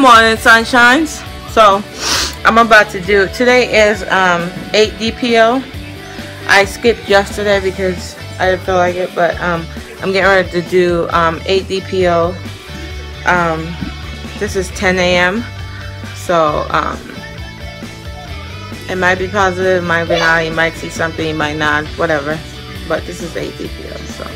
morning, sunshines. So I'm about to do, today is 8 DPO. I skipped yesterday because I didn't feel like it, but I'm getting ready to do 8 DPO. This is 10 a.m. So it might be positive, it might be not, you might see something, you might not, whatever. But this is 8 DPO, so.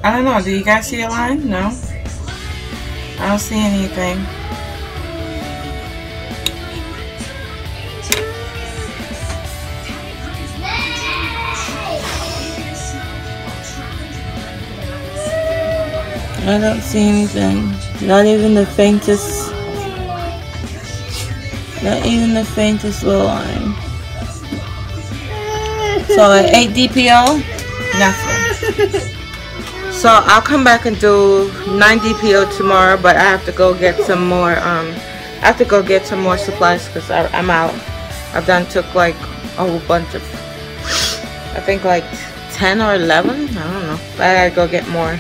I don't know, do you guys see a line? No? I don't see anything. I don't see anything. Not even the faintest. Not even the faintest little line. So at 8 DPO, nothing. So I'll come back and do 9 DPO tomorrow, but I have to go get some more. I have to go get some more supplies because I'm out. I've took like a whole bunch of, I think like 10 or 11. I don't know. But I gotta go get more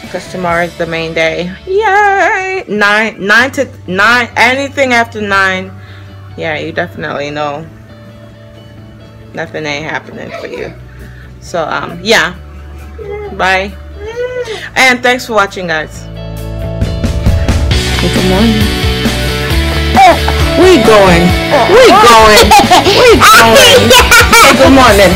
because tomorrow is the main day. Yay! 9 to 9. Anything after 9, yeah, you definitely know nothing ain't happening for you. So yeah. Bye. And thanks for watching, guys. Good morning. We going. Hey, good morning.